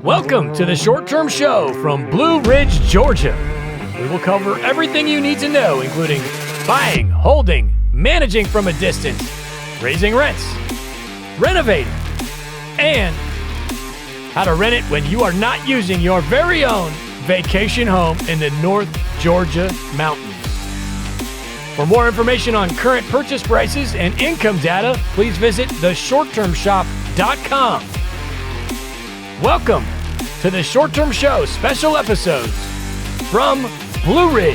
Welcome to the short-term show from Blue Ridge, Georgia. We will cover everything you need to know, including buying, holding, managing from a distance, raising rents, renovating, and how to rent it when you are not using your very own vacation home in the North Georgia mountains. For more information on current purchase prices and income data, please visit theshorttermshop.com. Welcome to the Short Term Show special episodes from Blue Ridge.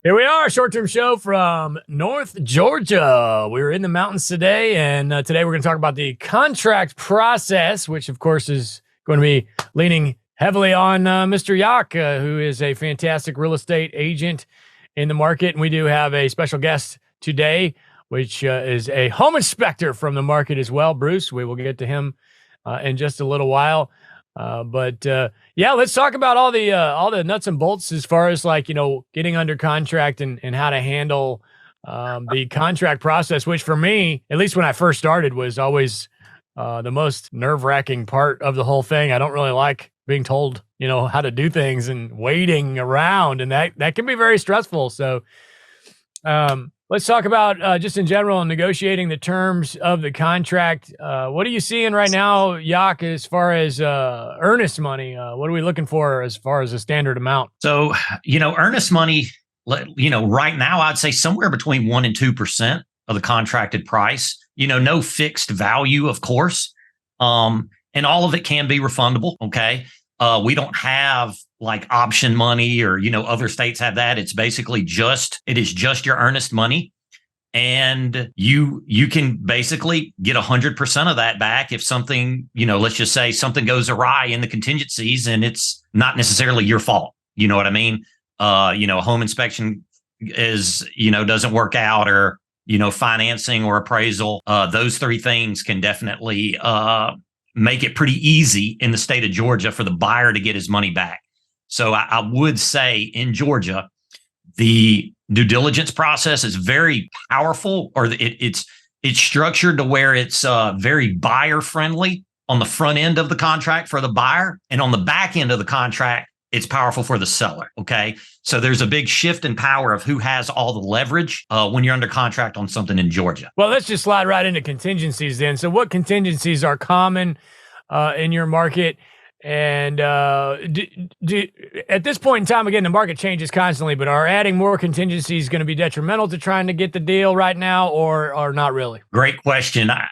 Here we are, Short Term Show from North Georgia. We're in the mountains today, and today we're going to talk about the contract process, which of course is going to be leaning heavily on Mr. Yak, who is a fantastic real estate agent in the market. And we do have a special guest today, which is a home inspector from the market as well, Bruce. We will get to him in just a little while. But let's talk about all the nuts and bolts as far as getting under contract and how to handle the contract process, which for me, at least when I first started, was always the most nerve-wracking part of the whole thing. I don't really like being told, how to do things and waiting around, and that can be very stressful. So, let's talk about just in general negotiating the terms of the contract. What are you seeing right now, Yak, as far as earnest money? What are we looking for as far as a standard amount? So, earnest money, right now, I'd say somewhere between 1% and 2% of the contracted price. No fixed value, of course. And all of it can be refundable. Okay. We don't have like option money or, other states have that. It's basically it is just your earnest money. And you can basically get 100% of that back if something, let's just say something goes awry in the contingencies and it's not necessarily your fault. You know what I mean? A home inspection doesn't work out, or, financing or appraisal. Those three things can definitely make it pretty easy in the state of Georgia for the buyer to get his money back. So I would say in Georgia, the due diligence process is very powerful, or it's structured to where it's very buyer friendly on the front end of the contract for the buyer, and on the back end of the contract, it's powerful for the seller. Okay. So there's a big shift in power of who has all the leverage when you're under contract on something in Georgia. Well, let's just slide right into contingencies then. So what contingencies are common in your market? And at this point in time, again, the market changes constantly, but are adding more contingencies going to be detrimental to trying to get the deal right now, or not really? Great question. I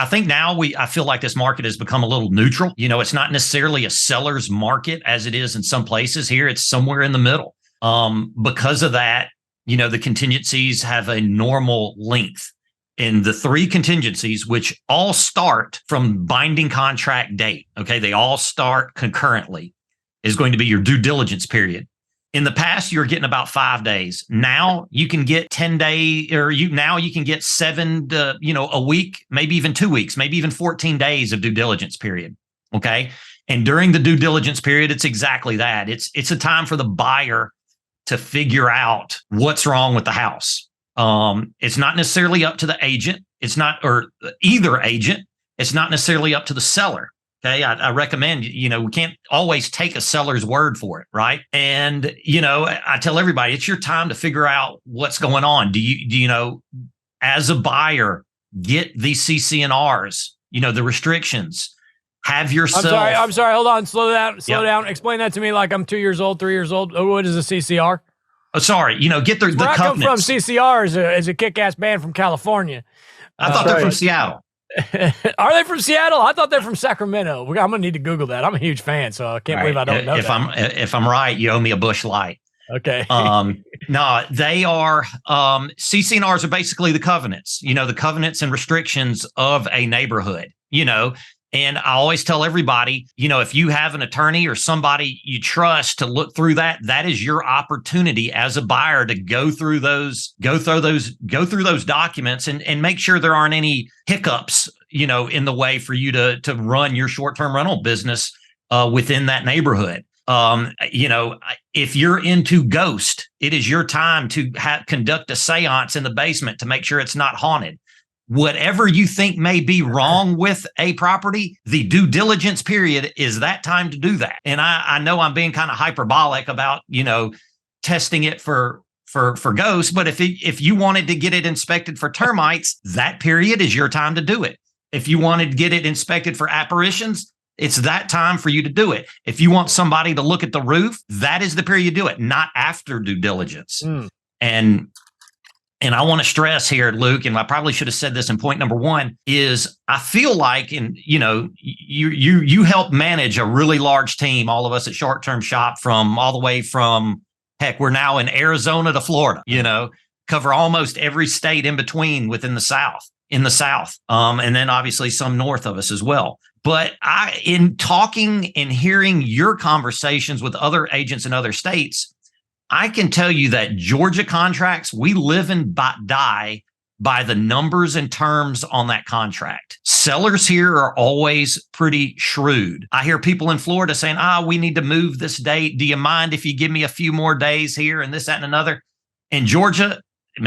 think now I feel like this market has become a little neutral. It's not necessarily a seller's market as it is in some places. Here, it's somewhere in the middle. Because of that, the contingencies have a normal length. And the three contingencies, which all start from binding contract date, okay, they all start concurrently, is going to be your due diligence period. In the past, you were getting about 5 days. Now you can get 10 days, or you can get 7 to, a week, maybe even 2 weeks, maybe even 14 days of due diligence period. Okay. And during the due diligence period, it's exactly that. It's a time for the buyer to figure out what's wrong with the house. It's not necessarily up to the agent. Or either agent. It's not necessarily up to the seller. Okay. I recommend, we can't always take a seller's word for it. Right. And, I tell everybody, it's your time to figure out what's going on. Do you as a buyer, get these CC&Rs, the restrictions, have yourself. I'm sorry. Hold on. Slow down. Explain that to me like I'm 2 years old, 3 years old. What is a CCR? Oh, sorry. Get the Where I come from, covenants. CCR is a kick-ass band from California. I thought they're from Seattle. Are they from Seattle? I thought they're from Sacramento. I'm gonna need to Google that. I'm a huge fan, so I can't believe I don't know that. If I'm right, you owe me a Busch Light. Okay. No, they are CC&Rs are basically the covenants. The covenants and restrictions of a neighborhood. And I always tell everybody, if you have an attorney or somebody you trust to look through that, that is your opportunity as a buyer to go through those documents and make sure there aren't any hiccups, in the way for you to run your short-term rental business within that neighborhood. If you're into ghost, it is your time to conduct a seance in the basement to make sure it's not haunted. Whatever you think may be wrong with a property, the due diligence period is that time to do that. And I know I'm being kind of hyperbolic about, testing it for ghosts, but if you wanted to get it inspected for termites, that period is your time to do it. If you wanted to get it inspected for apparitions, it's that time for you to do it. If you want somebody to look at the roof, that is the period you do it, not after due diligence. And I want to stress here, Luke, and I probably should have said this in point number one, is I feel like, and you help manage a really large team, all of us at Short Term Shop, from all the way from, heck, we're now in Arizona to Florida, cover almost every state in between within the South, and then obviously some north of us as well. But in talking and hearing your conversations with other agents in other states, I can tell you that Georgia contracts, we live and die by the numbers and terms on that contract. Sellers here are always pretty shrewd. I hear people in Florida saying, we need to move this date. Do you mind if you give me a few more days here and this, that, and another? In Georgia,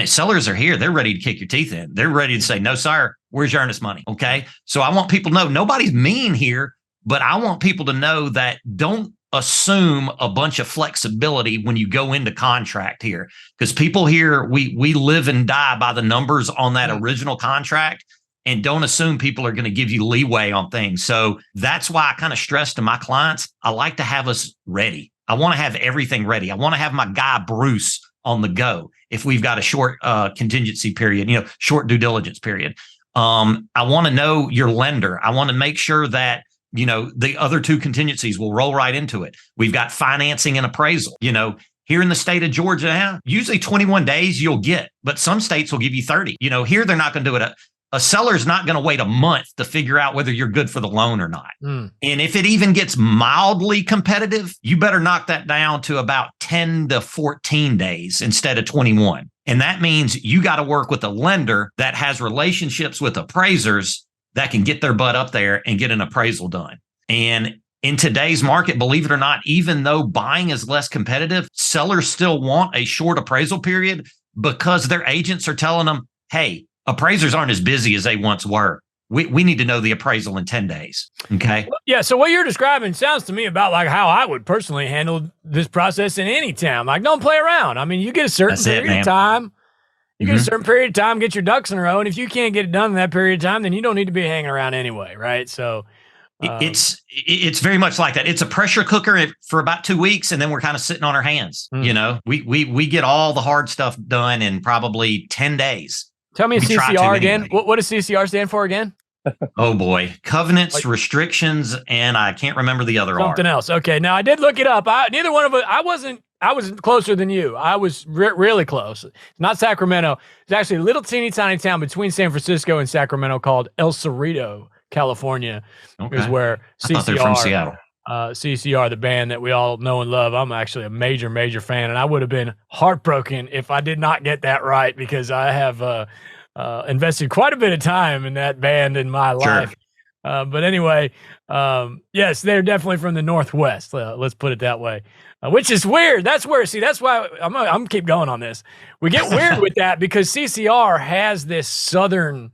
sellers are here. They're ready to kick your teeth in. They're ready to say, no, sir, where's your earnest money? Okay. So I want people to know nobody's mean here, but I want people to know that don't assume a bunch of flexibility when you go into contract here, because people here, we live and die by the numbers on that original contract, and don't assume people are going to give you leeway on things. So that's why I kind of stress to my clients, I like to have us ready. I want to have everything ready. I want to have my guy Bruce on the go if we've got a short contingency period, short due diligence period. I want to know your lender. I want to make sure that the other two contingencies will roll right into it. We've got financing and appraisal. Here in the state of Georgia, usually 21 days you'll get, but some states will give you 30. Here they're not going to do it. A seller's not going to wait a month to figure out whether you're good for the loan or not. And if it even gets mildly competitive, you better knock that down to about 10 to 14 days instead of 21. And that means you got to work with a lender that has relationships with appraisers that can get their butt up there and get an appraisal done. And in today's market, believe it or not, even though buying is less competitive, sellers still want a short appraisal period because their agents are telling them, hey, appraisers aren't as busy as they once were. We need to know the appraisal in 10 days. Okay. Yeah. So what you're describing sounds to me about like how I would personally handle this process in any town. Like, don't play around. I mean, you get a certain period of time. You get a certain period of time, get your ducks in a row. And if you can't get it done in that period of time, then you don't need to be hanging around anyway. Right. So it's very much like that. It's a pressure cooker for about 2 weeks. And then we're kind of sitting on our hands. We get all the hard stuff done in probably 10 days. Tell me a CCR again. Anyway. What does CCR stand for again? Oh boy. Covenants, restrictions, and I can't remember the other something else. Okay. Now I did look it up. Neither one of us, I was closer than you. I was really close. Not Sacramento. It's actually a little teeny tiny town between San Francisco and Sacramento called El Cerrito, California, is where CCR. I thought they're from Seattle. CCR, the band that we all know and love. I'm actually a major, major fan, and I would have been heartbroken if I did not get that right, because I have invested quite a bit of time in that band in my life. But anyway, yes, they're definitely from the Northwest. Let's put it that way. Which is weird. That's why I'm keep going on this. We get weird with that because CCR has this Southern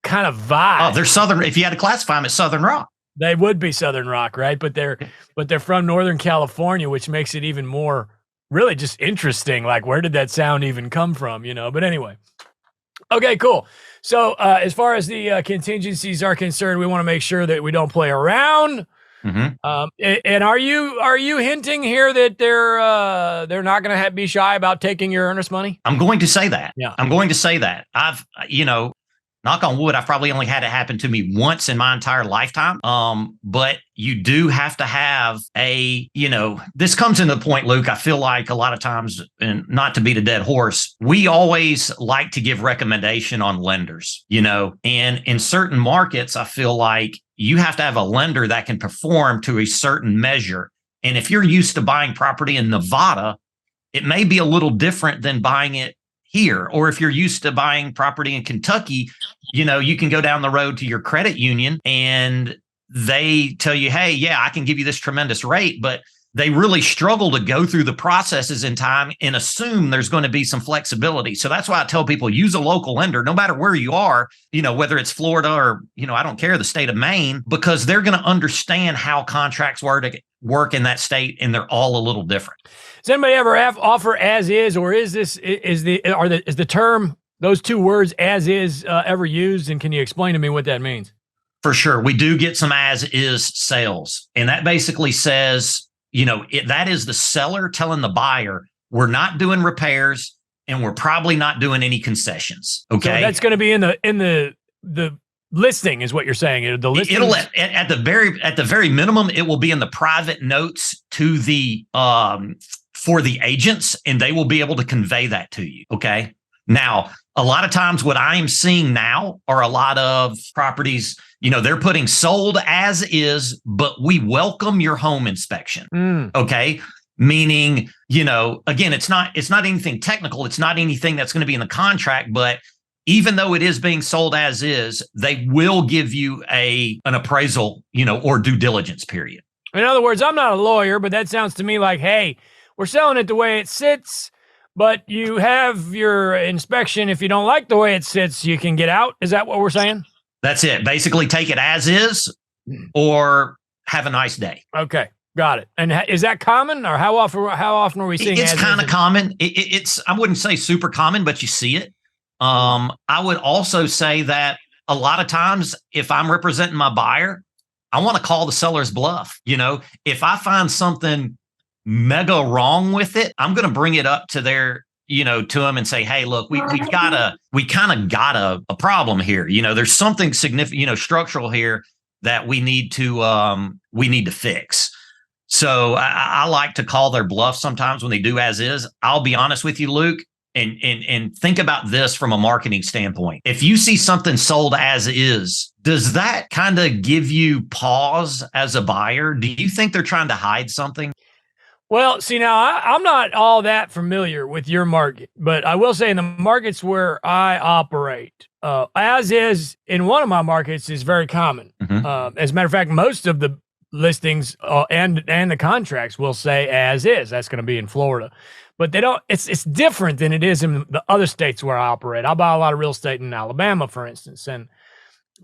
kind of vibe. Oh, they're Southern. If you had to classify them as Southern rock, they would be Southern rock, right? But they're from Northern California, which makes it even more really just interesting. Like, where did that sound even come from? But anyway. Okay, cool. So as far as the contingencies are concerned, we want to make sure that we don't play around. And are you hinting here that they're not going to be shy about taking your earnest money? I'm going to say that. Yeah. I'm going to say that. I've, knock on wood, I've probably only had it happen to me once in my entire lifetime. But you do have to have this comes into the point, Luke. I feel like a lot of times, and not to beat a dead horse, we always like to give recommendation on lenders, and in certain markets, I feel like you have to have a lender that can perform to a certain measure. And if you're used to buying property in Nevada, it may be a little different than buying it here. Or if you're used to buying property in Kentucky, you can go down the road to your credit union and they tell you, hey, yeah, I can give you this tremendous rate, but they really struggle to go through the processes in time and assume there's going to be some flexibility. So that's why I tell people, use a local lender, no matter where you are, whether it's Florida or, I don't care, the state of Maine, because they're going to understand how contracts work in that state, and they're all a little different. Does anybody ever offer as is, or is the term, those two words, as is, ever used? And can you explain to me what that means? For sure. We do get some as is sales. And that basically says, that is the seller telling the buyer, we're not doing repairs and we're probably not doing any concessions. Okay. So that's going to be in the listing, is what you're saying. The listing, it'll at the very minimum, it will be in the private notes to the for the agents, and they will be able to convey that to you. Okay. Now, a lot of times what I am seeing now are a lot of properties, they're putting sold as is, but we welcome your home inspection. Okay. Meaning, again, it's not anything technical. It's not anything that's going to be in the contract, but even though it is being sold as is, they will give you an appraisal, or due diligence period. In other words, I'm not a lawyer, but that sounds to me like, hey, we're selling it the way it sits, but you have your inspection. If you don't like the way it sits, you can get out. Is that what we're saying? That's it. Basically, take it as is, or have a nice day. Okay, got it. And is that common, or how often are we seeing? It's kind of common. I wouldn't say super common, but you see it. I would also say that a lot of times, if I'm representing my buyer, I want to call the seller's bluff. If I find something mega wrong with it, I'm going to bring it up to their, to them and say, hey, look, we kind of got a problem here. There's something significant, structural here that we need to fix. So I like to call their bluff sometimes when they do as is. I'll be honest with you, Luke, and think about this from a marketing standpoint. If you see something sold as is, does that kind of give you pause as a buyer? Do you think they're trying to hide something? Well, see, now I'm not all that familiar with your market, but I will say in the markets where I operate, as is in one of my markets is very common. Mm-hmm. As a matter of fact, most of the listings and the contracts will say as is. That's going to be in Florida, but they don't. It's different than it is in the other states where I operate. I buy a lot of real estate in Alabama, for instance, and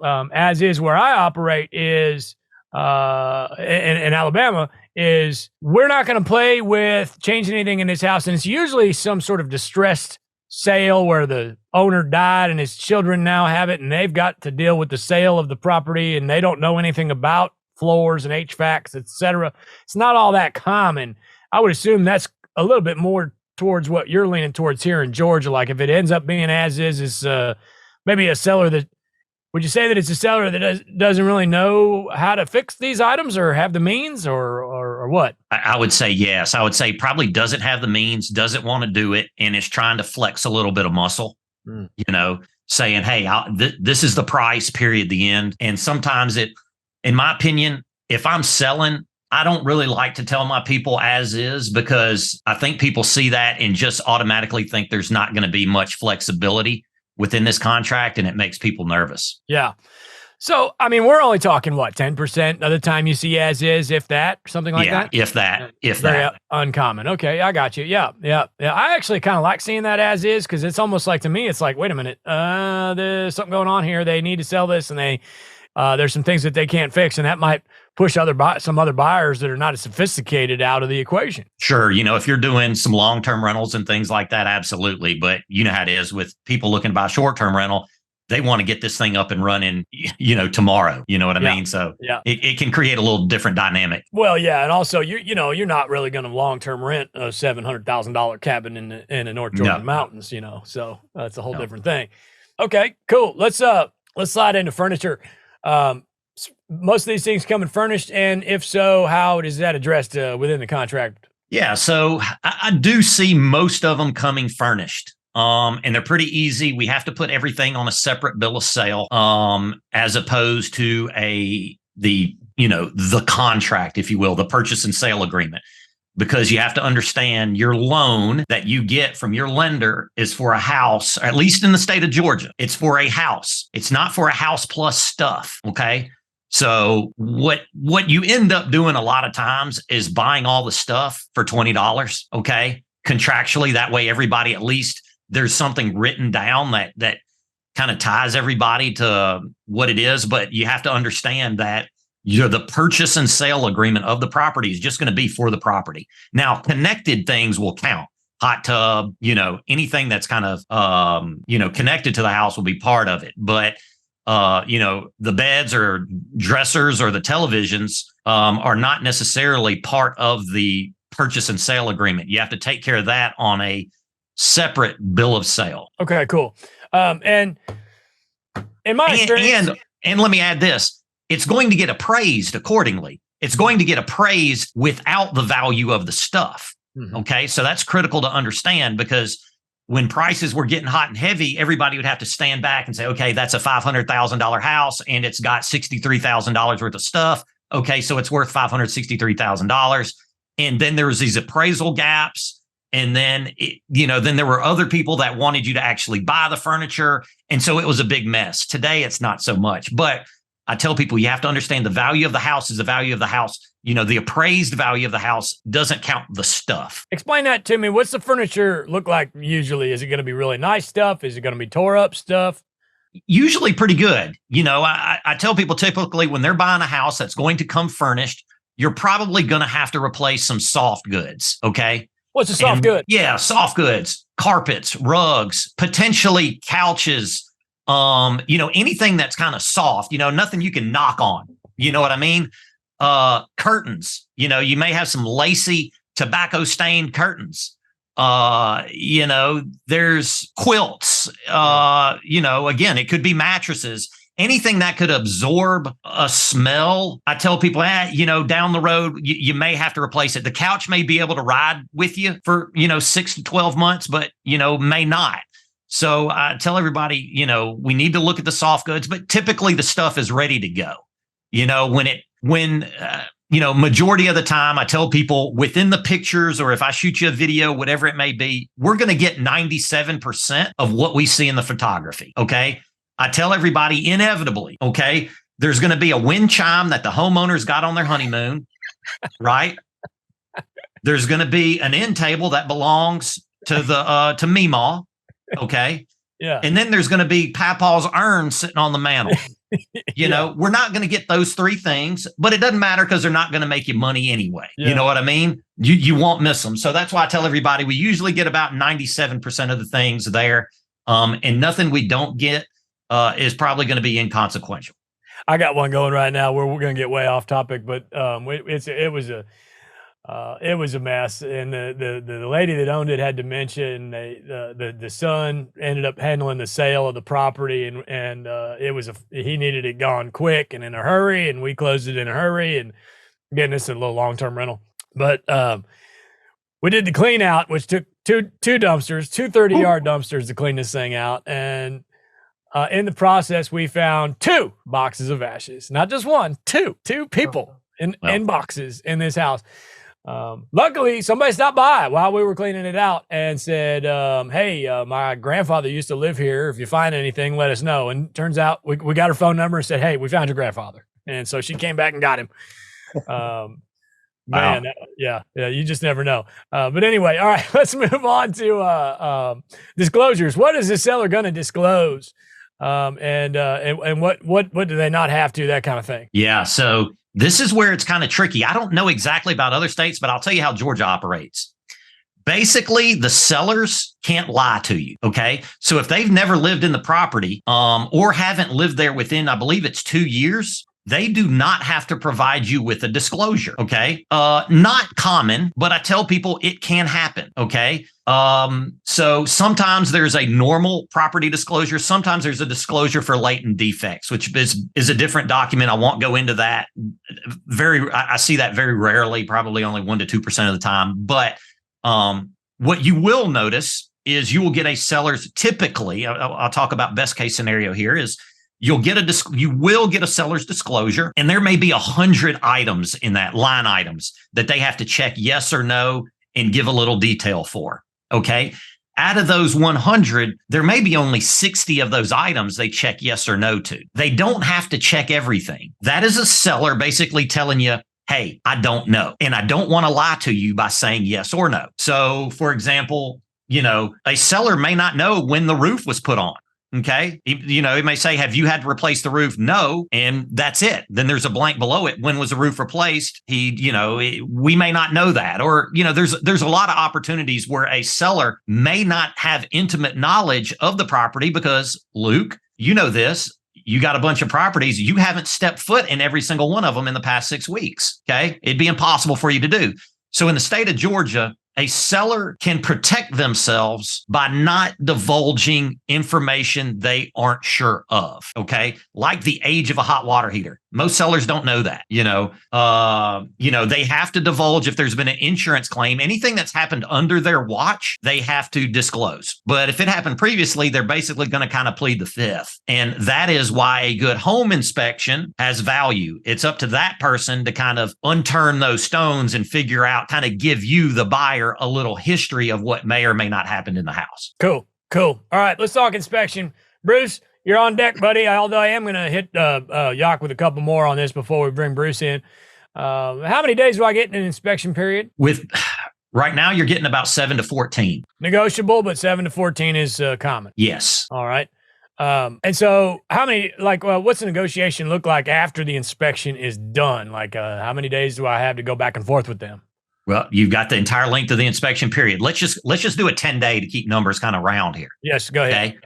as is where I operate is in Alabama. Is we're not going to play with changing anything in this house. And it's usually some sort of distressed sale where the owner died and his children now have it, and they've got to deal with the sale of the property, and they don't know anything about floors and HVACs, etc. It's not all that common. I would assume that's a little bit more towards what you're leaning towards here in Georgia. Like if it ends up being as is maybe a seller that, would you say that it's a seller that doesn't really know how to fix these items or have the means or what? I would say yes. I would say probably doesn't have the means, doesn't want to do it, and is trying to flex a little bit of muscle, saying, hey, this is the price, period, the end. And sometimes in my opinion, if I'm selling, I don't really like to tell my people as is, because I think people see that and just automatically think there's not going to be much flexibility within this contract, and it makes people nervous. Yeah. So, I mean, we're only talking, 10% of the time you see as is, if that, something like that? If that. Very uncommon. Okay, I got you. Yeah. I actually kind of like seeing that as is, because it's almost like, to me, it's like, wait a minute, there's something going on here. They need to sell this, and there's some things that they can't fix, and that might push some other buyers that are not as sophisticated out of the equation. Sure. If you're doing some long-term rentals and things like that, absolutely. But you know how it is with people looking to buy short-term rental. They want to get this thing up and running, tomorrow. You know what I mean? So it can create a little different dynamic. Well, yeah. And also, you're not really going to long-term rent a $700,000 cabin in the North Georgia mountains, so that's a whole different thing. Okay, cool. Let's slide into furniture. Most of these things come in furnished, and if so, how is that addressed within the contract? Yeah, so I do see most of them coming furnished, and they're pretty easy. We have to put everything on a separate bill of sale, as opposed to the contract, if you will, the purchase and sale agreement, because you have to understand your loan that you get from your lender is for a house, at least in the state of Georgia. It's for a house. It's not for a house plus stuff. Okay. So what you end up doing a lot of times is buying all the stuff for $20, okay? Contractually, that way everybody, at least there's something written down that kind of ties everybody to what it is. But you have to understand that the purchase and sale agreement of the property is just going to be for the property. Now, connected things will count. Hot tub, anything that's kind of, connected to the house will be part of it. But the beds or dressers or the televisions are not necessarily part of the purchase and sale agreement. You have to take care of that on a separate bill of sale. Okay, cool. And in my experience, and let me add this: it's going to get appraised accordingly. It's going to get appraised without the value of the stuff. Mm-hmm. Okay, so that's critical to understand, because when prices were getting hot and heavy, everybody would have to stand back and say, okay, that's a $500,000 house and it's got $63,000 worth of stuff. Okay, so it's worth $563,000. And then there was these appraisal gaps. And then, then there were other people that wanted you to actually buy the furniture. And so it was a big mess. Today, it's not so much. But I tell people, you have to understand the value of the house is the value of the house. The appraised value of the house doesn't count the stuff. Explain that to me. What's the furniture look like usually? Is it going to be really nice stuff? Is it going to be tore up stuff? Usually pretty good. I tell people typically when they're buying a house that's going to come furnished, you're probably going to have to replace some soft goods. Okay. What's a soft good? Yeah, soft goods, carpets, rugs, potentially couches, anything that's kind of soft, nothing you can knock on. You know what I mean? Curtains, you may have some lacy, tobacco stained curtains. There's quilts, again, it could be mattresses, anything that could absorb a smell. I tell people, down the road, you may have to replace it. The couch may be able to ride with you for, 6 to 12 months, but, may not. So I tell everybody, we need to look at the soft goods, but typically the stuff is ready to go. Majority of the time I tell people within the pictures, or if I shoot you a video, whatever it may be, we're going to get 97% of what we see in the photography. Okay. I tell everybody inevitably, okay, there's going to be a wind chime that the homeowners got on their honeymoon, right? There's going to be an end table that belongs to to Meemaw. Okay. Yeah. And then there's going to be Papaw's urn sitting on the mantle. We're not going to get those three things, but it doesn't matter because they're not going to make you money anyway. Yeah. You know what I mean? You won't miss them. So that's why I tell everybody we usually get about 97% of the things there. And nothing we don't get is probably going to be inconsequential. I got one going right now where we're going to get way off topic, but it was a mess, and the lady that owned it had dementia, and the son ended up handling the sale of the property, and he needed it gone quick and in a hurry, and we closed it in a hurry, and again, this is a little long-term rental, but we did the clean out, which took two dumpsters, 30-yard dumpsters to clean this thing out, and in the process, we found 2 boxes of ashes, not just one, two people in boxes in this house. Luckily, somebody stopped by while we were cleaning it out and said, hey, my grandfather used to live here. If you find anything, let us know. And turns out we got her phone number and said, hey, we found your grandfather. And so she came back and got him. Man, yeah, you just never know. But anyway, all right, let's move on to disclosures. What is the seller going to disclose? And what do they not have to, that kind of thing? Yeah. So this is where it's kind of tricky. I don't know exactly about other states, but I'll tell you how Georgia operates. Basically, the sellers can't lie to you. Okay. So if they've never lived in the property, or haven't lived there within, I believe it's 2 years, they do not have to provide you with a disclosure. Okay. Not common, but I tell people it can happen. Okay. So sometimes there's a normal property disclosure. Sometimes there's a disclosure for latent defects, which is a different document. I won't go into that. I see that very rarely, probably only 1 to 2% of the time. But what you will notice is you will get a seller's, typically, I'll talk about best case scenario here, is you will get a seller's disclosure, and there may be 100 items in that, line items, that they have to check yes or no and give a little detail for. Okay. out of those 100, there may be only 60 of those items they check yes or no to. They don't have to check everything. That is a seller basically telling you, hey, I don't know. And I don't want to lie to you by saying yes or no. So, for example, a seller may not know when the roof was put on. Okay. It may say, have you had to replace the roof? No. And that's it. Then there's a blank below it. When was the roof replaced? We may not know that. Or, there's a lot of opportunities where a seller may not have intimate knowledge of the property because, Luke, you know this. You got a bunch of properties. You haven't stepped foot in every single one of them in the past 6 weeks. Okay. It'd be impossible for you to do. So in the state of Georgia, a seller can protect themselves by not divulging information they aren't sure of. Okay. Like the age of a hot water heater. Most sellers don't know that, they have to divulge if there's been an insurance claim, anything that's happened under their watch, they have to disclose. But if it happened previously, they're basically going to kind of plead the fifth. And that is why a good home inspection has value. It's up to that person to kind of unturn those stones and figure out, kind of give you, the buyer, a little history of what may or may not happen in the house. Cool. All right, let's talk inspection. Bruce, you're on deck, buddy. Although I am going to hit Yock with a couple more on this before we bring Bruce in. How many days do I get in an inspection period? Right now, you're getting about 7 to 14. Negotiable, but 7 to 14 is common. Yes. All right. And so how many, what's the negotiation look like after the inspection is done? How many days do I have to go back and forth with them? Well, you've got the entire length of the inspection period. Let's just do a 10-day to keep numbers kind of round here. Yes, go ahead. Okay.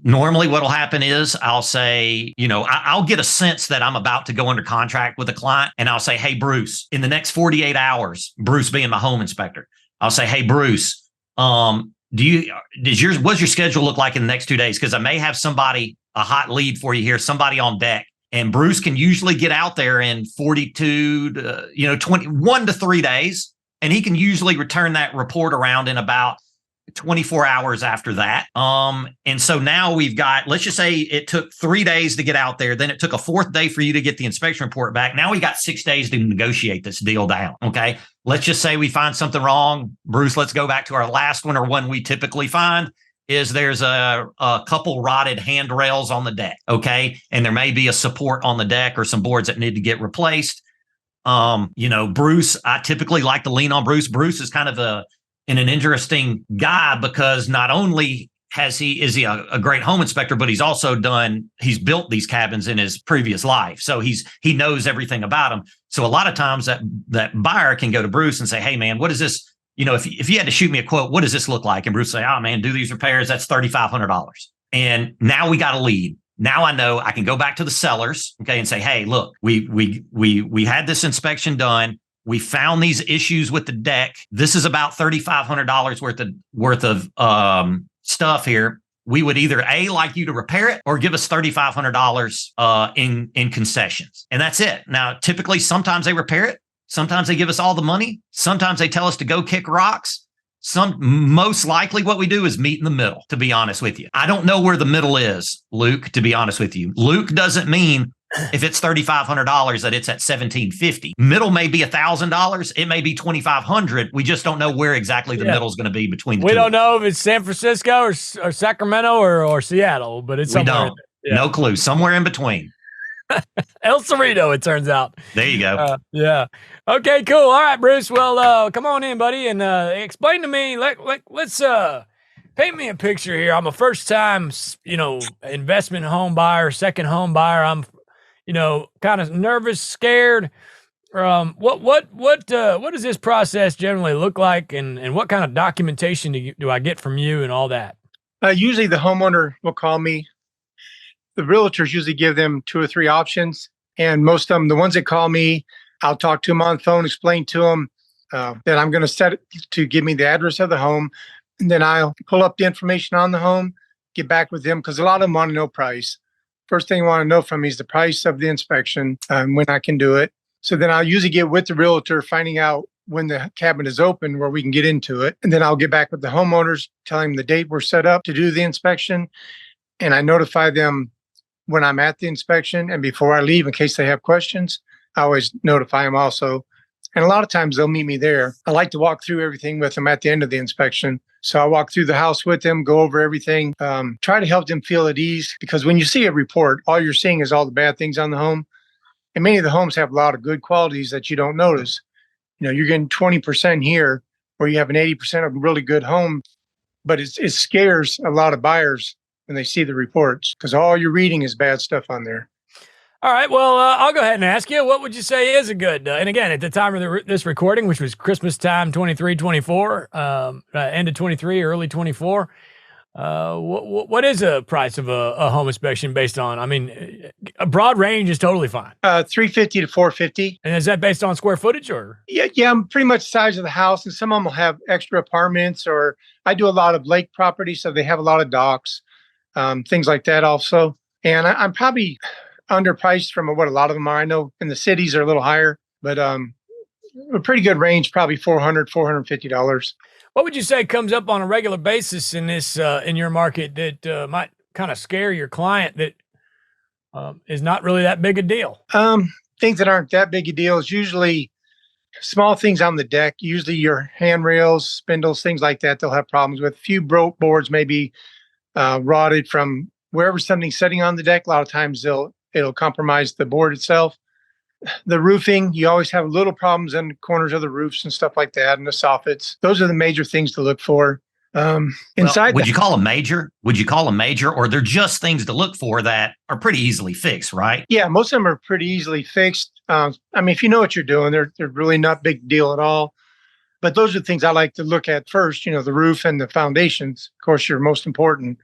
Normally what'll happen is I'll say, I'll get a sense that I'm about to go under contract with a client, and I'll say, hey, Bruce, in the next 48 hours, Bruce being my home inspector, I'll say, hey, Bruce, what's your schedule look like in the next 2 days? Because I may have a hot lead for you here, somebody on deck. And Bruce can usually get out there in 42 to, 21 to 3 days. And he can usually return that report around in about 24 hours after that. And so now we've got, let's just say it took 3 days to get out there. Then it took a 4th day for you to get the inspection report back. Now we got 6 days to negotiate this deal down. Okay. Let's just say we find something wrong. Bruce, let's go back to our last one, or one we typically find is there's a couple rotted handrails on the deck. Okay. And there may be a support on the deck or some boards that need to get replaced. Bruce, I typically like to lean on Bruce. Bruce is kind of an interesting guy because not only is he a great home inspector, but he's built these cabins in his previous life. So he knows everything about them. So a lot of times that buyer can go to Bruce and say, hey man, what is this? If you had to shoot me a quote, what does this look like? And Bruce say, oh man, do these repairs. That's $3,500. And now we got a lead. Now I know I can go back to the sellers, okay, and say, hey, look, we had this inspection done. We found these issues with the deck. This is about $3,500 worth of stuff here. We would either like you to repair it or give us $3,500 in concessions, and that's it. Now, typically, sometimes they repair it. Sometimes they give us all the money. Sometimes they tell us to go kick rocks. Most likely what we do is meet in the middle, to be honest with you. I don't know where the middle is, Luke, to be honest with you. Luke doesn't mean if it's $3,500 that it's at $1,750. Middle may be $1,000. It may be $2,500. We just don't know where exactly the middle is going to be between the two. We don't know if it's San Francisco or Sacramento or Seattle, but it's somewhere. We don't. No clue. Somewhere in between. El Cerrito, it turns out. There you go. Yeah. Okay, cool. All right, Bruce. Well, come on in, buddy, and explain to me. Let's paint me a picture here. I'm a first-time, investment home buyer, second home buyer. I'm, kind of nervous, scared. What does this process generally look like, and what kind of documentation do I get from you and all that? Usually, the homeowner will call me. The realtors usually give them 2 or 3 options. And most of them, the ones that call me, I'll talk to them on the phone, explain to them that I'm going to set it to give me the address of the home. And then I'll pull up the information on the home, get back with them, because a lot of them want to know price. First thing you want to know from me is the price of the inspection and when I can do it. So then I'll usually get with the realtor, finding out when the cabin is open where we can get into it. And then I'll get back with the homeowners, telling them the date we're set up to do the inspection. And I notify them when I'm at the inspection and before I leave in case they have questions. I always notify them also. And a lot of times they'll meet me there. I like to walk through everything with them at the end of the inspection So I walk through the house with them, go over everything, try to help them feel at ease, because when you see a report, all you're seeing is all the bad things on the home. And many of the homes have a lot of good qualities that you don't notice. You're getting 20% here where you have an 80% of a really good home, but it scares a lot of buyers when they see the reports, because all you're reading is bad stuff on there. All right. Well, I'll go ahead and ask you, what would you say is a good, and again, at the time of this recording, which was Christmas time, 23, 24, end of 23, early 24, what is a price of a home inspection based on? I mean, a broad range is totally fine. 350 to 450. And is that based on square footage or? Yeah, I'm pretty much the size of the house, and some of them will have extra apartments, or I do a lot of lake property, so they have a lot of docks, things like that also. And I'm probably underpriced from what a lot of them are. I know in the cities are a little higher, but a pretty good range, probably $400, $450. What would you say comes up on a regular basis in this in your market that might kind of scare your client that is not really that big a deal? Things that aren't that big a deal is usually small things on the deck, usually your handrails, spindles, things like that they'll have problems with. A few broke boards may be rotted from wherever something's sitting on the deck. A lot of times it'll compromise the board itself. The roofing, you always have little problems in the corners of the roofs and stuff like that, and the soffits. Those are the major things to look for. Inside, would you call them major? Would you call them major, or they're just things to look for that are pretty easily fixed, right? Yeah, most of them are pretty easily fixed. I mean, if you know what you're doing, they're really not big deal at all. But those are the things I like to look at first. The roof and the foundations, of course, are most important.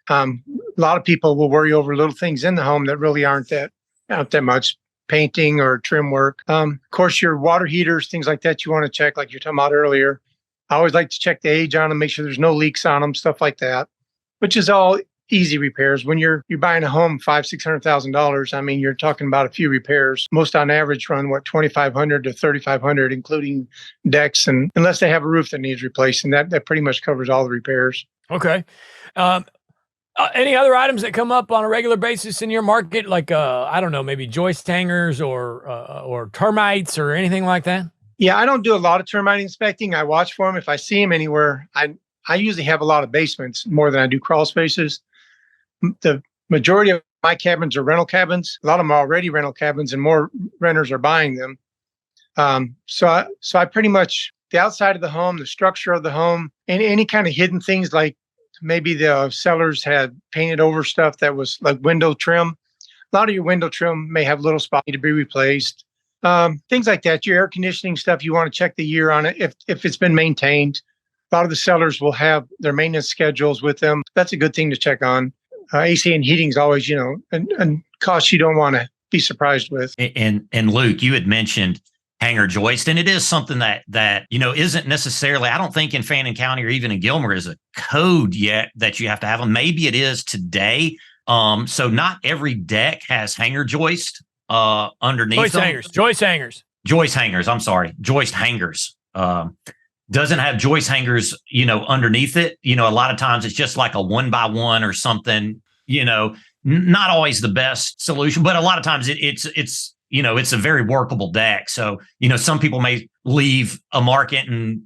A lot of people will worry over little things in the home that really aren't that much, painting or trim work. Of course, your water heaters, things like that, you want to check, like you're talking about earlier. I always like to check the age on them, make sure there's no leaks on them, stuff like that, which is all easy repairs. When you're buying a home, $500,000-$600,000, I mean, you're talking about a few repairs. Most on average run $2,500 to $3,500, including decks, and unless they have a roof that needs replacing, that pretty much covers all the repairs. Okay. Any other items that come up on a regular basis in your market, like I don't know, maybe joist hangers or termites or anything like that? Yeah, I don't do a lot of termite inspecting. I watch for them. If I see them anywhere, I usually have a lot of basements more than I do crawl spaces. The majority of my cabins are rental cabins. A lot of them are already rental cabins, and more renters are buying them. So I pretty much, the outside of the home, the structure of the home, and any kind of hidden things, like maybe the sellers had painted over stuff that was like window trim. A lot of your window trim may have little spots to be replaced. Things like that. Your air conditioning stuff, you want to check the year on it if it's been maintained. A lot of the sellers will have their maintenance schedules with them. That's a good thing to check on. AC and heating is always, and costs you don't want to be surprised with. And Luke, you had mentioned hanger joist, and it is something that isn't necessarily, I don't think in Fannin County or even in Gilmer is a code yet that you have to have them. Maybe it is today. So not every deck has hanger joist underneath joist them. Joist hangers. I'm sorry. Joist hangers. Doesn't have joist hangers, underneath it. A lot of times it's just like a 1x1 or something, not always the best solution, but a lot of times it's a very workable deck. So, some people may leave a market and,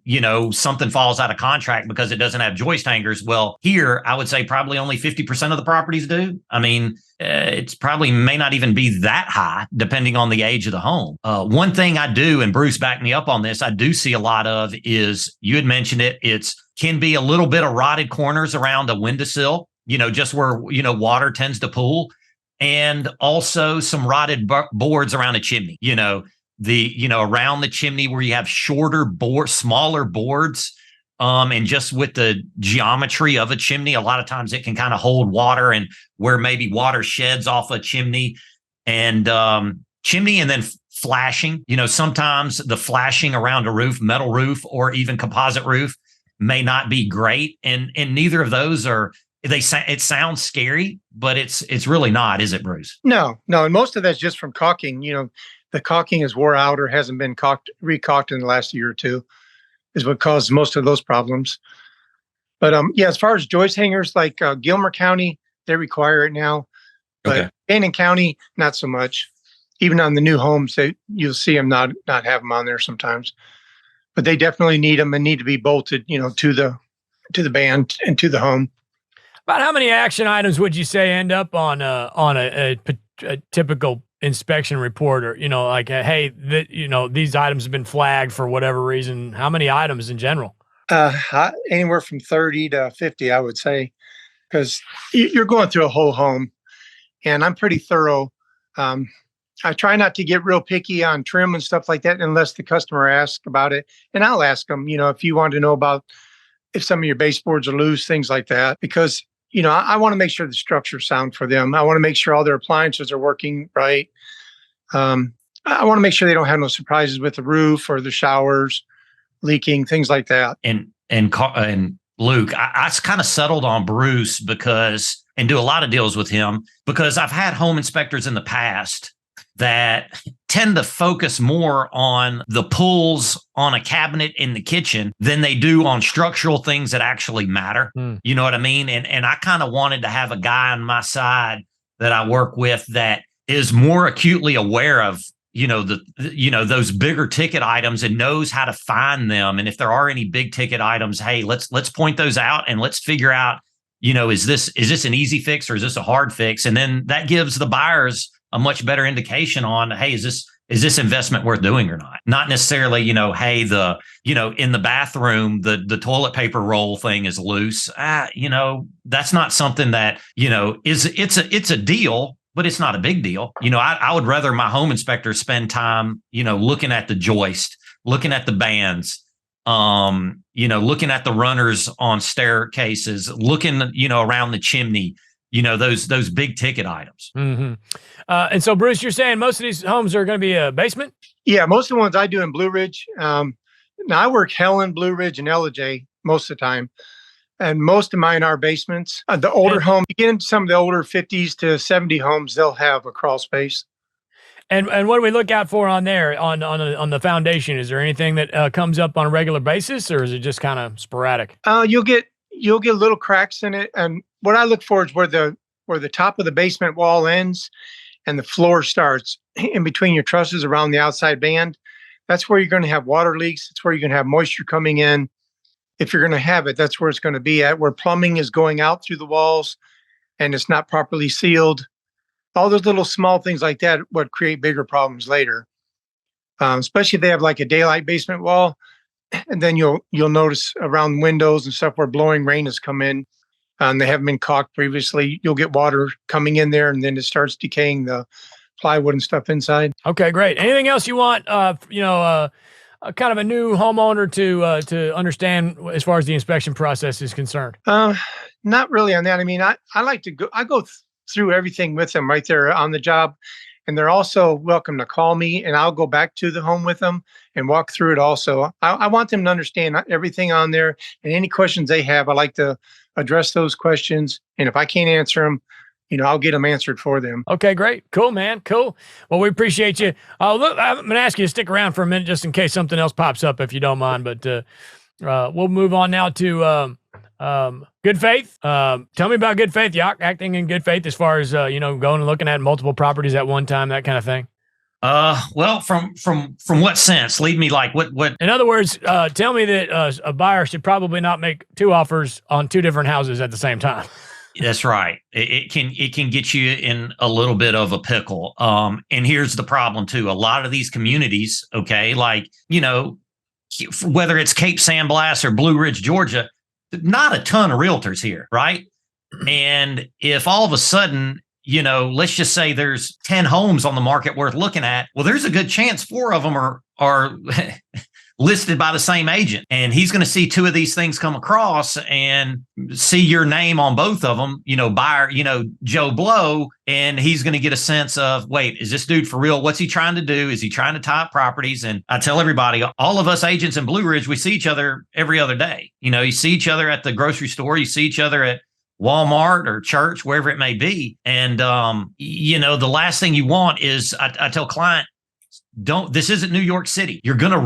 something falls out of contract because it doesn't have joist hangers. Well, here, I would say probably only 50% of the properties do. I mean, it's probably may not even be that high, depending on the age of the home. One thing I do, and Bruce backed me up on this, I do see a lot of is, you had mentioned it, can be a little bit of rotted corners around a windowsill, just where, water tends to pool. And also some rotted boards around a chimney, around the chimney where you have smaller boards. And just with the geometry of a chimney, a lot of times it can kind of hold water, and where maybe water sheds off a chimney and then flashing, sometimes the flashing around a roof, metal roof, or even composite roof may not be great. And neither of those are, it sounds scary, but it's really not, is it, Bruce? No. And most of that's just from caulking. The caulking is wore out or hasn't been recaulked in the last year or two, is what caused most of those problems. But as far as joist hangers, like Gilmer County, they require it now. But Fannin County, not so much. Even on the new homes, you'll see them not have them on there sometimes. But they definitely need them and need to be bolted, to the band and to the home. About how many action items would you say end up on a typical inspection report, or like hey, these items have been flagged for whatever reason? How many items in general? Anywhere from 30 to 50, I would say, because you're going through a whole home, and I'm pretty thorough. I try not to get real picky on trim and stuff like that unless the customer asks about it, and I'll ask them, if you want to know about if some of your baseboards are loose, things like that, because I want to make sure the structure's sound for them. I want to make sure all their appliances are working right. I want to make sure they don't have no surprises with the roof or the showers leaking, things like that. And Luke, I kind of settled on Bruce and do a lot of deals with him because I've had home inspectors in the past that tend to focus more on the pulls on a cabinet in the kitchen than they do on structural things that actually matter. You know what I mean? And I kind of wanted to have a guy on my side that I work with that is more acutely aware of, those bigger ticket items and knows how to find them. And if there are any big ticket items, hey, let's point those out and let's figure out, is this an easy fix or is this a hard fix? And then that gives the buyers a much better indication on, hey, is this investment worth doing or not? Not necessarily, hey, in the bathroom, the toilet paper roll thing is loose. That's not something that, it's a deal, but it's not a big deal. I would rather my home inspector spend time, looking at the joist, looking at the bands, looking at the runners on staircases, looking, around the chimney, those big ticket items. Mm-hmm. And so, Bruce, you're saying most of these homes are going to be a basement? Yeah, most of the ones I do in Blue Ridge. Now I work Helen, Blue Ridge, and LJ most of the time. And most of mine are basements. The older home, you get into some of the older 50s to 70 homes, they'll have a crawl space. And what do we look out for on there on the foundation? Is there anything that comes up on a regular basis, or is it just kind of sporadic? You'll get little cracks in it, and what I look for is where the top of the basement wall ends and the floor starts in between your trusses around the outside band. That's where you're going to have water leaks. It's where you're going to have moisture coming in. If you're going to have it, that's where it's going to be at, where plumbing is going out through the walls and it's not properly sealed. All those little small things like that would create bigger problems later, especially if they have like a daylight basement wall. And then you'll notice around windows and stuff where blowing rain has come in and they haven't been caulked previously. You'll get water coming in there and then it starts decaying the plywood and stuff inside. Okay, great. Anything else you want, kind of a new homeowner to understand as far as the inspection process is concerned? Not really on that. I mean, I like to go through everything with them right there on the job. And they're also welcome to call me and I'll go back to the home with them and walk through it also. I want them to understand everything on there and any questions they have. I like to address those questions. And if I can't answer them, I'll get them answered for them. Okay, great. Cool, man. Cool. Well, we appreciate you. Look, I'm going to ask you to stick around for a minute just in case something else pops up, if you don't mind. But we'll move on now to good faith. Tell me about good faith. You acting in good faith as far as, going and looking at multiple properties at one time, that kind of thing. Well, from what sense? Lead me like what? In other words, tell me that a buyer should probably not make two offers on two different houses at the same time. That's right. It can get you in a little bit of a pickle. And here's the problem too. A lot of these communities, okay, like, whether it's Cape San Blas or Blue Ridge, Georgia, not a ton of realtors here, right? And if all of a sudden, let's just say there's 10 homes on the market worth looking at, well, there's a good chance 4 of them are listed by the same agent. And he's going to see 2 of these things come across and see your name on both of them, buyer, Joe Blow. And he's going to get a sense of, wait, is this dude for real? What's he trying to do? Is he trying to tie up properties? And I tell everybody, all of us agents in Blue Ridge, we see each other every other day. You see each other at the grocery store. You see each other at Walmart or church, wherever it may be. And, the last thing you want is, I tell client, this isn't New York City. We're going to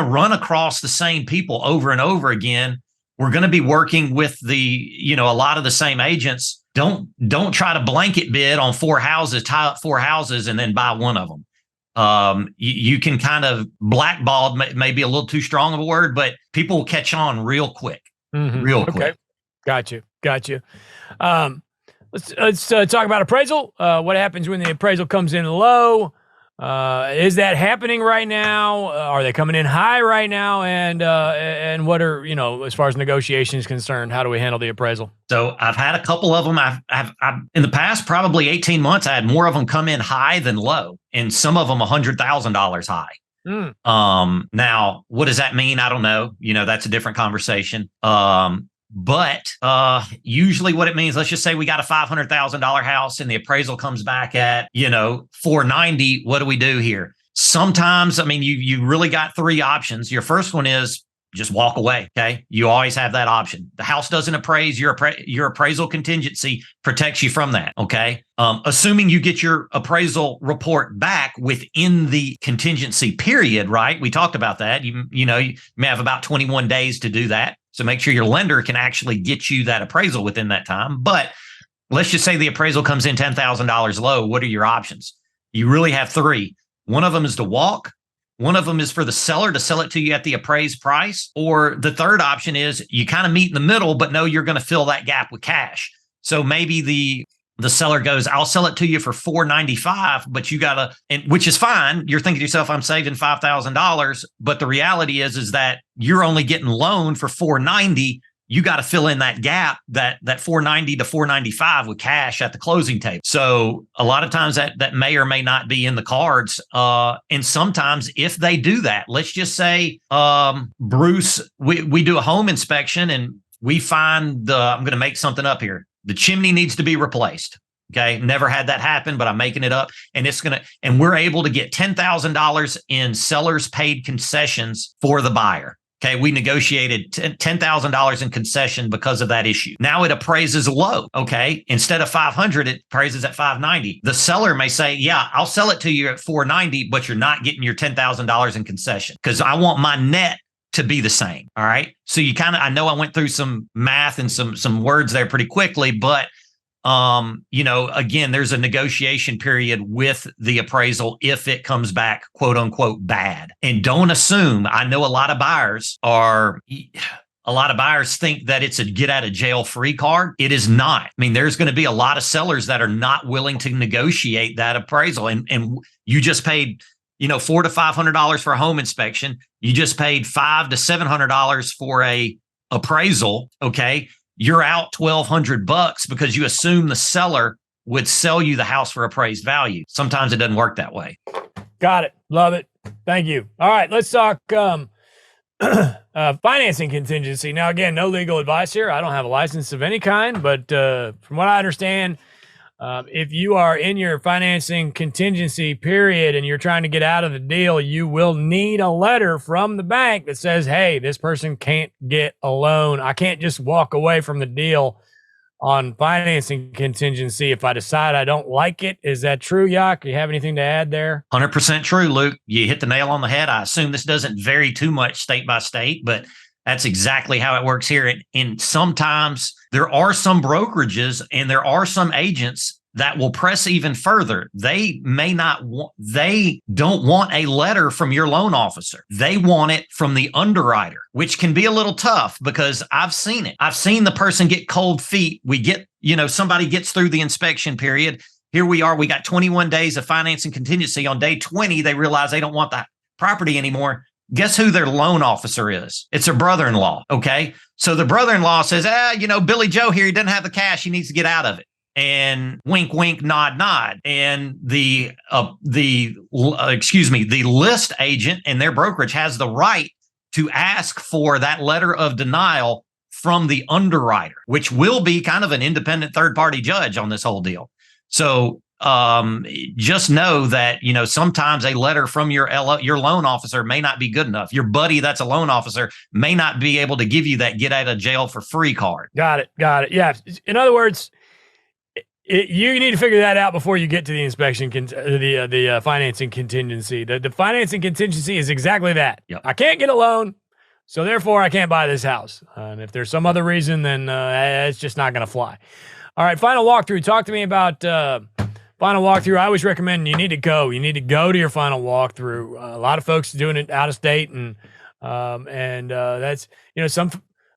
run across the same people over and over again. We're going to be working with a lot of the same agents. Don't try to blanket bid on 4 houses, tie up 4 houses and then buy one of them. You can kind of blackball, maybe a little too strong of a word, but people will catch on real quick. real quick. Okay. Got you. Um, let's talk about appraisal. What happens when the appraisal comes in low? Is that happening right now? Are they coming in high right now? And what are, as far as negotiation is concerned, how do we handle the appraisal? So I've had a couple of them. I've in the past, probably 18 months, I had more of them come in high than low, and some of them $100,000 high. Now, what does that mean? I don't know. That's a different conversation. But usually what it means, let's just say we got a $500,000 house and the appraisal comes back at, 490. What do we do here? Sometimes, you really got three options. Your first one is just walk away. Okay. You always have that option. The house doesn't appraise, your appraisal contingency protects you from that. Okay. Assuming you get your appraisal report back within the contingency period, right? We talked about that. You may have about 21 days to do that. So make sure your lender can actually get you that appraisal within that time. But let's just say the appraisal comes in $10,000 low. What are your options? You really have three. One of them is to walk. One of them is for the seller to sell it to you at the appraised price. Or the third option is you kind of meet in the middle, but know you're going to fill that gap with cash. So maybe the seller goes, I'll sell it to you for $495, but you gotta, which is fine. You're thinking to yourself, I'm saving $5,000. But the reality is that you're only getting loaned for $490. You got to fill in that gap, that $490 to $495 with cash at the closing table. So a lot of times that may or may not be in the cards. And sometimes if they do that, let's just say, Bruce, we do a home inspection and we find I'm going to make something up here. The chimney needs to be replaced. Okay. Never had that happen, but I'm making it up. And we're able to get $10,000 in sellers paid concessions for the buyer. Okay. We negotiated $10,000 in concession because of that issue. Now it appraises low. Okay. Instead of 500, it appraises at 590. The seller may say, yeah, I'll sell it to you at 490, but you're not getting your $10,000 in concession because I want my net to be the same. All right. So I know I went through some math and some words there pretty quickly, but again, there's a negotiation period with the appraisal if it comes back, quote unquote, bad. And don't assume, I know a lot of buyers think that it's a get out of jail free card. It is not. There's going to be a lot of sellers that are not willing to negotiate that appraisal. And you just paid, $400 to $500 for a home inspection. You just paid $500 to $700 for a appraisal. Okay. You're out $1,200 because you assume the seller would sell you the house for appraised value. Sometimes it doesn't work that way. Got it. Love it. Thank you. All right, let's talk financing contingency. Now, again, no legal advice here. I don't have a license of any kind, but from what I understand, if you are in your financing contingency period and you're trying to get out of the deal, you will need a letter from the bank that says, hey, this person can't get a loan. I can't just walk away from the deal on financing contingency if I decide I don't like it. Is that true, Yak? You have anything to add there? 100% true, Luke. You hit the nail on the head. I assume this doesn't vary too much state by state, but that's exactly how it works here. And sometimes there are some brokerages and there are some agents that will press even further. They don't want a letter from your loan officer. They want it from the underwriter, which can be a little tough because I've seen it. I've seen the person get cold feet. Somebody gets through the inspection period. Here we are. We got 21 days of financing contingency. On day 20, they realize they don't want that property anymore. Guess who their loan officer is? It's their brother-in-law. Okay. So the brother-in-law says, Billy Joe here, he doesn't have the cash. He needs to get out of it. And wink, wink, nod, nod. And the list agent and their brokerage has the right to ask for that letter of denial from the underwriter, which will be kind of an independent third-party judge on this whole deal. So just know that, sometimes a letter from your loan officer may not be good enough. Your buddy that's a loan officer may not be able to give you that get out of jail for free card. Got it. Yeah. In other words, you need to figure that out before you get to the inspection, the financing contingency. The financing contingency is exactly that. Yep. I can't get a loan, so therefore I can't buy this house. And if there's some other reason, then it's just not going to fly. All right, final walkthrough. Talk to me about final walkthrough. I always recommend you need to go. You need to go to your final walkthrough. A lot of folks are doing it out of state, and that's some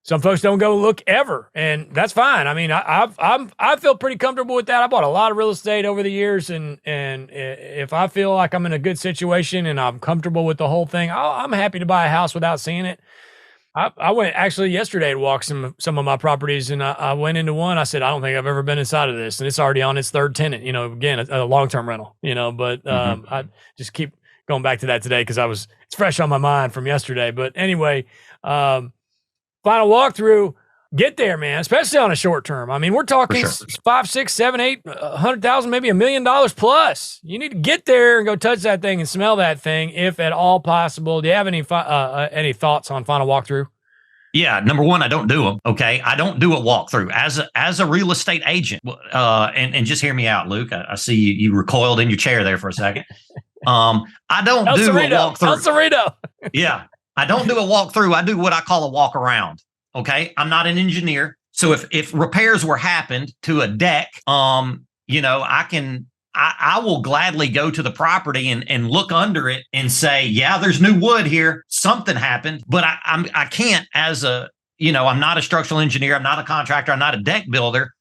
Some folks don't go look ever, and that's fine. I mean, I feel pretty comfortable with that. I bought a lot of real estate over the years, and if I feel like I'm in a good situation and I'm comfortable with the whole thing, I'm happy to buy a house without seeing it. I went actually yesterday to walk some of my properties, and I went into one. I said, I don't think I've ever been inside of this, and it's already on its third tenant. You know, again, a long-term rental. You know, but I just keep going back to that today because it's fresh on my mind from yesterday. But anyway. Final walkthrough, get there, man, especially on a short term. I mean, we're talking 5, 6, 7, 8, 100,000, maybe $1 million plus. You need to get there and go touch that thing and smell that thing if at all possible. Do you have any thoughts on final walkthrough? Yeah, number one, I don't do them. Okay, I don't do a walkthrough as a real estate agent. And just hear me out, Luke. I see you recoiled in your chair there for a second. I don't do a walkthrough. El Cerrito. Yeah. I don't do a walkthrough. I do what I call a walk around. Okay. I'm not an engineer. So if repairs were happened to a deck, you know, I will gladly go to the property and look under it and say, yeah, there's new wood here. Something happened, but I can't I'm not a structural engineer. I'm not a contractor. I'm not a deck builder.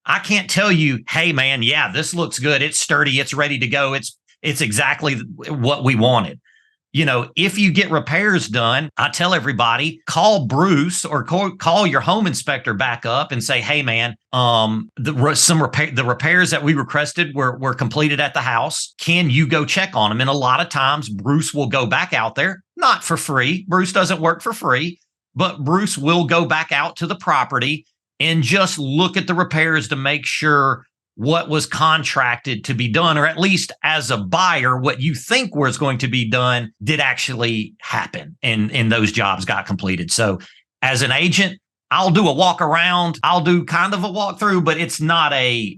I can't tell you, hey man, yeah, this looks good. It's sturdy. It's ready to go. It's exactly what we wanted. You know, if you get repairs done, I tell everybody, call Bruce or call your home inspector back up and say, hey, man, the repairs that we requested were completed at the house. Can you go check on them? And a lot of times Bruce will go back out there, not for free. Bruce doesn't work for free, but Bruce will go back out to the property and just look at the repairs to make sure what was contracted to be done, or at least as a buyer, what you think was going to be done did actually happen and those jobs got completed. So as an agent, I'll do a walk around. I'll do kind of a walkthrough, but it's not a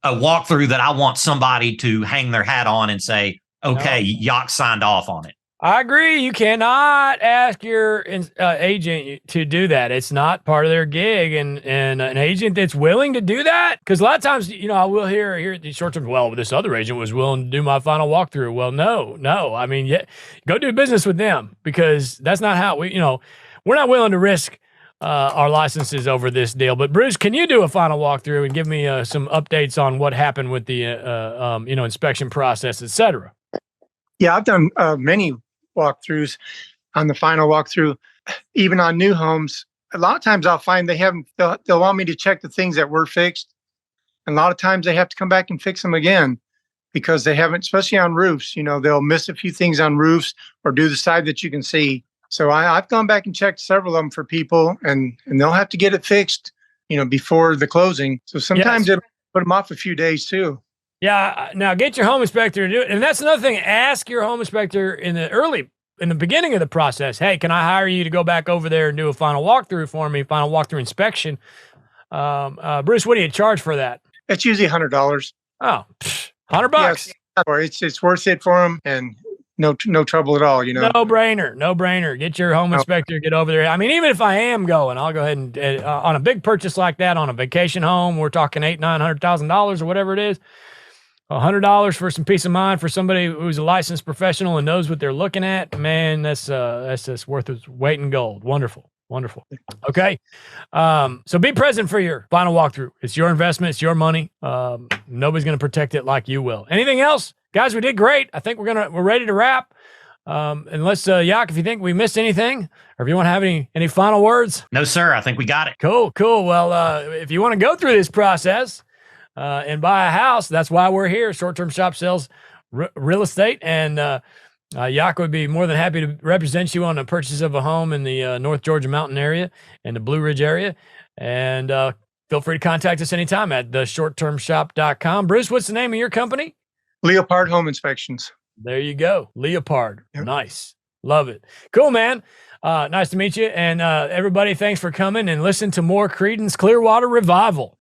walkthrough that I want somebody to hang their hat on and say, okay, Yacht signed off on it. I agree. You cannot ask your agent to do that. It's not part of their gig. And an agent that's willing to do that, because a lot of times, you know, I will hear at the short term, well, this other agent was willing to do my final walkthrough. Well, no. I mean, go do business with them, because that's not how we're not willing to risk our licenses over this deal. But Bruce, can you do a final walkthrough and give me some updates on what happened with the inspection process, et cetera? Yeah, I've done many walkthroughs on the final walkthrough, even on new homes. A lot of times I'll find they'll want me to check the things that were fixed. And a lot of times they have to come back and fix them again because they haven't, especially on roofs, you know, they'll miss a few things on roofs or do the side that you can see. So I've gone back and checked several of them for people, and they'll have to get it fixed, you know, before the closing. So sometimes it'll put them off a few days too. Yeah. Now get your home inspector to do it. And that's another thing. Ask your home inspector in the beginning of the process. Hey, can I hire you to go back over there and do a final walkthrough for me? Final walkthrough inspection. Bruce, what do you charge for that? It's usually $100. Oh, $100. Yes, it's worth it for them, and no trouble at all. You know, no brainer. Get your home inspector. Get over there. I mean, even if I am going, I'll go ahead and on a big purchase like that, on a vacation home, we're talking $800,000-$900,000 or whatever it is. $100 for some peace of mind for somebody who's a licensed professional and knows what they're looking at. Man, that's just worth its weight in gold. Wonderful. Okay. So be present for your final walkthrough. It's your investment. It's your money. Nobody's going to protect it like you will. Anything else? Guys, we did great. I think we're ready to wrap. Unless, Yak, if you think we missed anything, or if you want to have any final words. No, sir. I think we got it. Cool. Well, if you want to go through this process, and buy a house, that's why we're here. Short-term shop sells real estate, and Yak would be more than happy to represent you on the purchase of a home in the North Georgia Mountain area and the Blue Ridge area. And feel free to contact us anytime at theshorttermshop.com. Bruce, what's the name of your company? Leopard Home Inspections. There you go. Leopard. Yep. Nice. Love it. Cool, man. Nice to meet you. And everybody, thanks for coming and listen to more Creedence Clearwater Revival.